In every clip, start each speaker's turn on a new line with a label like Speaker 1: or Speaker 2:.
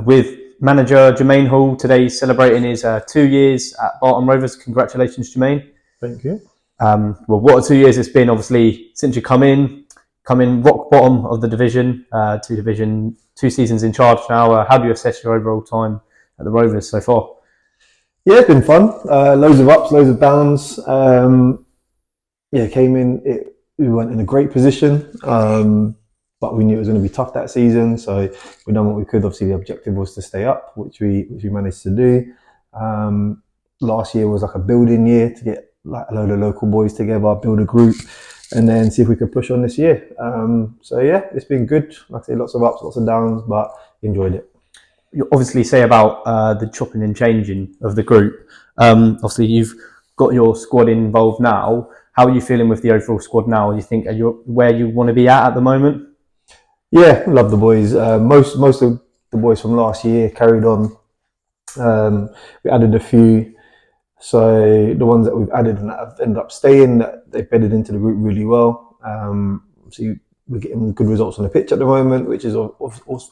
Speaker 1: with manager Jermaine Hall today celebrating his 2 years at Barton Rovers. Congratulations, Jermaine.
Speaker 2: Thank you.
Speaker 1: Well, what a 2 years it's been, obviously, since you come in rock bottom of the division, two seasons in charge now. How do you assess your overall time at the Rovers so far?
Speaker 2: Yeah, it's been fun. Loads of ups, loads of downs. Came in, we weren't in a great position, but we knew it was going to be tough that season. So we done what we could. Obviously, the objective was to stay up, which we managed to do. Last year was like a building year to get like a load of local boys together, build a group, and then see if we could push on this year. It's been good. Like I say, lots of ups, lots of downs, but enjoyed it.
Speaker 1: You obviously say about the chopping and changing of the group. Obviously, you've got your squad involved now. How are you feeling with the overall squad now? Do you think are you where you want to be at the moment?
Speaker 2: Yeah, love the boys. Most of the boys from last year carried on. We added a few. So the ones that we've added and that have ended up staying, they've bedded into the group really well. So we're getting good results on the pitch at the moment, which is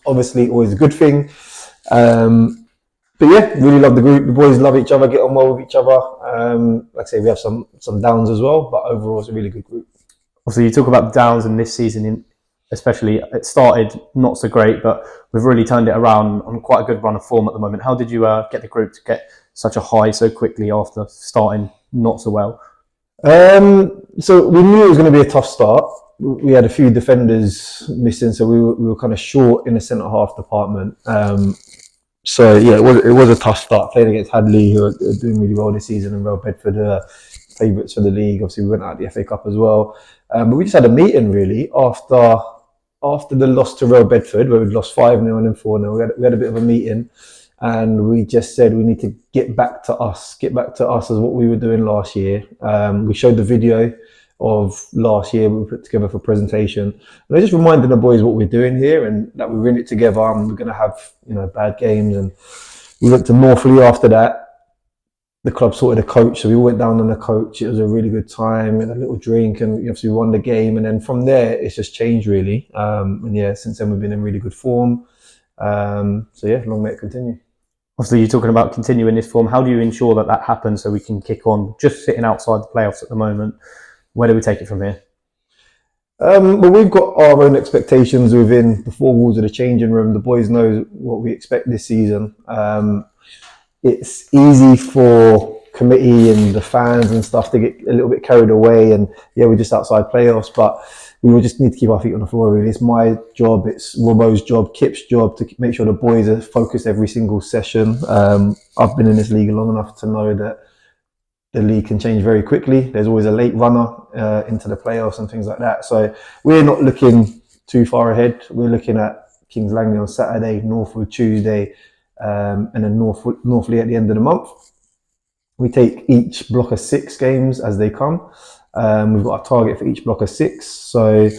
Speaker 2: obviously always a good thing. Really love the group. The boys love each other, get on well with each other. Like I say, we have some downs as well, but overall it's a really good group.
Speaker 1: Obviously, you talk about downs, and this season especially, it started not so great, but we've really turned it around on quite a good run of form at the moment. How did you get the group to get such a high so quickly after starting not so well?
Speaker 2: So we knew it was going to be a tough start. We had a few defenders missing, so we were kind of short in the centre half department. It was a tough start. Playing against Hadley, who are doing really well this season, and Real Bedford are favourites for the league. Obviously, we went out the FA Cup as well. But we just had a meeting really after the loss to Real Bedford, where we'd lost 5-0 and then 4-0. We had a bit of a meeting, and we just said we need to get back to us as what we were doing last year. We showed the video of last year we put together for presentation, and I just reminded the boys what we're doing here and that we're in it together, and we're going to have bad games. And we went to Northley after that. The club sorted a coach, so we went down on the coach. It was a really good time. We had a little drink, and obviously we won the game. And then from there, it's just changed really. Since then we've been in really good form. Long may it continue.
Speaker 1: Obviously, you're talking about continuing this form. How do you ensure that happens so we can kick on? Just sitting outside the playoffs at the moment. Where do we take it from here?
Speaker 2: We've got our own expectations within the four walls of the changing room. The boys know what we expect this season. It's easy for committee and the fans and stuff to get a little bit carried away, and we're just outside playoffs, but we will just need to keep our feet on the floor really. It's my job, it's Robbo's job, Kip's job to make sure the boys are focused every single session. I've been in this league long enough to know that the league can change very quickly. There's always a late runner into the playoffs and things like that. So we're not looking too far ahead. We're looking at Kings Langley on Saturday, Northwood Tuesday, and then Northley at the end of the month. We take each block of 6 games as they come. We've got a target for each block of 6. So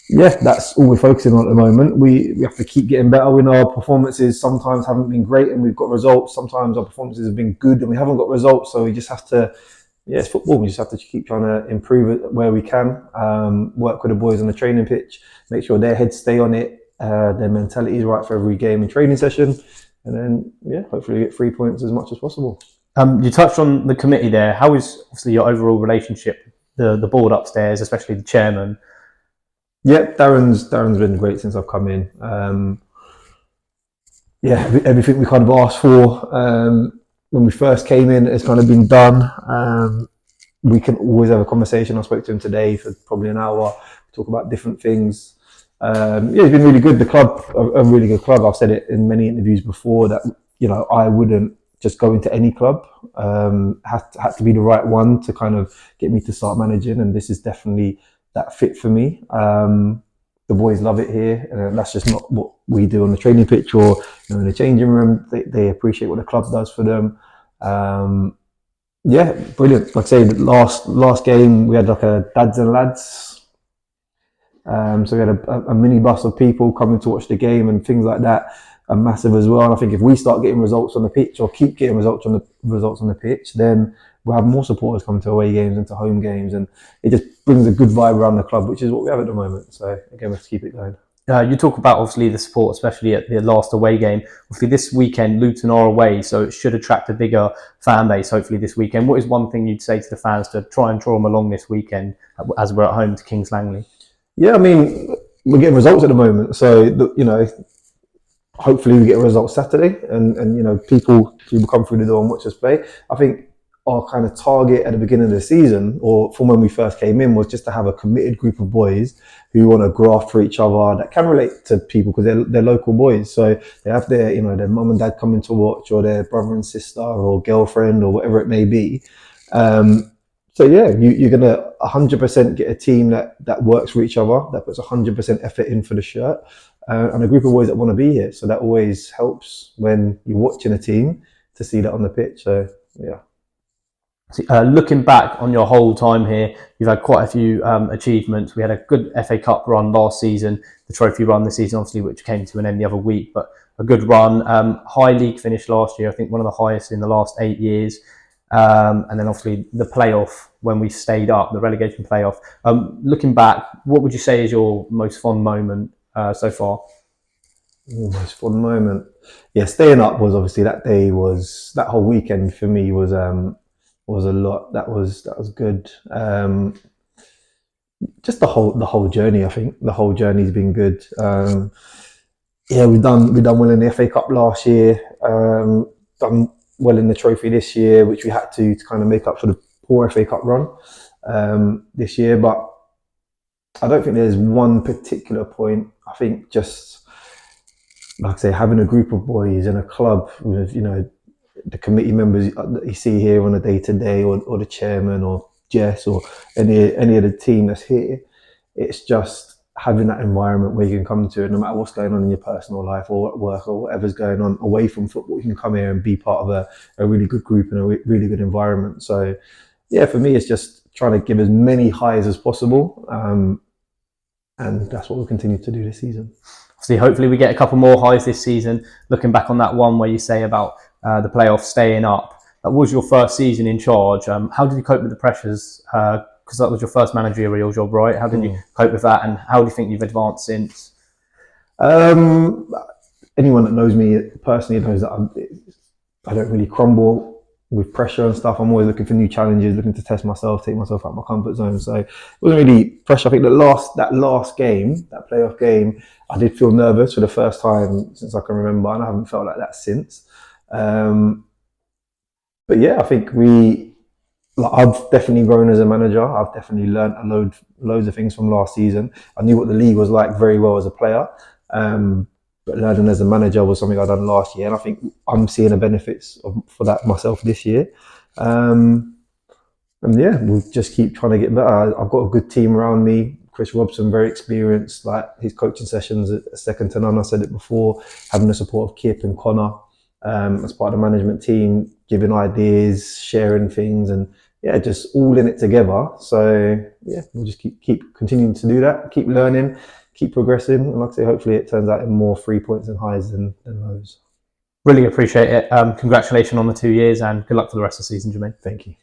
Speaker 2: that's all we're focusing on at the moment. We have to keep getting better. We know our performances sometimes haven't been great and we've got results. Sometimes our performances have been good and we haven't got results. So we just have to, it's football. We just have to keep trying to improve it where we can. Work with the boys on the training pitch, make sure their heads stay on it, their mentality is right for every game and training session. And then, hopefully get 3 points as much as possible.
Speaker 1: You touched on the committee there. How is obviously your overall relationship, the board upstairs, especially the chairman?
Speaker 2: Darren's been great since I've come in. Everything we kind of asked for when we first came in has kind of been done. We can always have a conversation. I spoke to him today for probably an hour, talk about different things. It's been really good. The club, a really good club. I've said it in many interviews before that, I wouldn't just go into any club. Had to be the right one to kind of get me to start managing, and this is definitely that fit for me. The boys love it here, and that's just not what we do on the training pitch or in the changing room. They appreciate what the club does for them. Brilliant. Like I say, the last game we had like a dads and lads. So we had a mini bus of people coming to watch the game and things like that are massive as well. And I think if we start getting results on the pitch or keep getting results on the pitch, then we'll have more supporters coming to away games and to home games, and it just brings a good vibe around the club, which is what we have at the moment. So again, we have to keep it going.
Speaker 1: You talk about obviously the support, especially at the last away game. Obviously, this weekend Luton are away, so it should attract a bigger fan base. Hopefully, this weekend. What is one thing you'd say to the fans to try and draw them along this weekend as we're at home to Kings Langley?
Speaker 2: Yeah, I mean, we're getting results at the moment, so hopefully we get a result Saturday, and people come through the door and watch us play. I think our kind of target at the beginning of the season, or from when we first came in, was just to have a committed group of boys who want to graft for each other, that can relate to people because they're local boys. So they have their mum and dad coming to watch, or their brother and sister, or girlfriend, or whatever it may be. So yeah, you're gonna 100% get a team that works for each other, that puts 100% effort in for the shirt, and a group of boys that want to be here. So that always helps when you're watching a team to see that on the pitch. So yeah.
Speaker 1: Looking back on your whole time here, you've had quite a few achievements. We had a good FA Cup run last season, the trophy run this season, obviously, which came to an end the other week, but a good run. High league finish last year, I think one of the highest in the last 8 years. And then obviously the playoff when we stayed up, the relegation playoff. Looking back, what would you say is your most fond moment so far?
Speaker 2: Most fun moment. Yeah, staying up was obviously that whole weekend for me was a lot. That was good. Just the whole journey. I think the whole journey's been good. Yeah, we've done well in the FA Cup last year. Done well in the trophy this year, which we had to kind of make up for the poor FA Cup run this year. But I don't think there's one particular point. I think just, like I say, having a group of boys in a club with, the committee members that you see here on a day-to-day, or the chairman, or Jess, or any of the team that's here, it's just having that environment where you can come to it, no matter what's going on in your personal life or at work or whatever's going on away from football, you can come here and be part of a really good group and a really good environment. So yeah, for me, it's just trying to give as many highs as possible. And that's what we'll continue to do this season.
Speaker 1: See, hopefully we get a couple more highs this season. Looking back on that one where you say about the playoffs staying up, that was your first season in charge. How did you cope with the pressures? Because that was your first managerial job, right? How did you cope with that, and how do you think you've advanced since?
Speaker 2: Anyone that knows me personally knows that I don't really crumble with pressure and stuff. I'm always looking for new challenges, looking to test myself, take myself out of my comfort zone. So it wasn't really pressure. I think that last game, that playoff game, I did feel nervous for the first time since I can remember, and I haven't felt like that since. But yeah, I think I've definitely grown as a manager. I've definitely learned loads of things from last season. I knew what the league was like very well as a player. But learning as a manager was something I'd done last year, and I think I'm seeing the benefits for that myself this year. And yeah, we'll just keep trying to get better. I've got a good team around me. Chris Robson, very experienced. Like, his coaching sessions are second to none. I said it before. Having the support of Kip and Connor as part of the management team, giving ideas, sharing things, and yeah, just all in it together. So yeah, we'll just keep continuing to do that. Keep learning. Keep progressing, and like I say, hopefully it turns out in more 3 points and highs than lows.
Speaker 1: Really appreciate it. Congratulations on the 2 years, and good luck for the rest of the season, Jermaine.
Speaker 2: Thank you.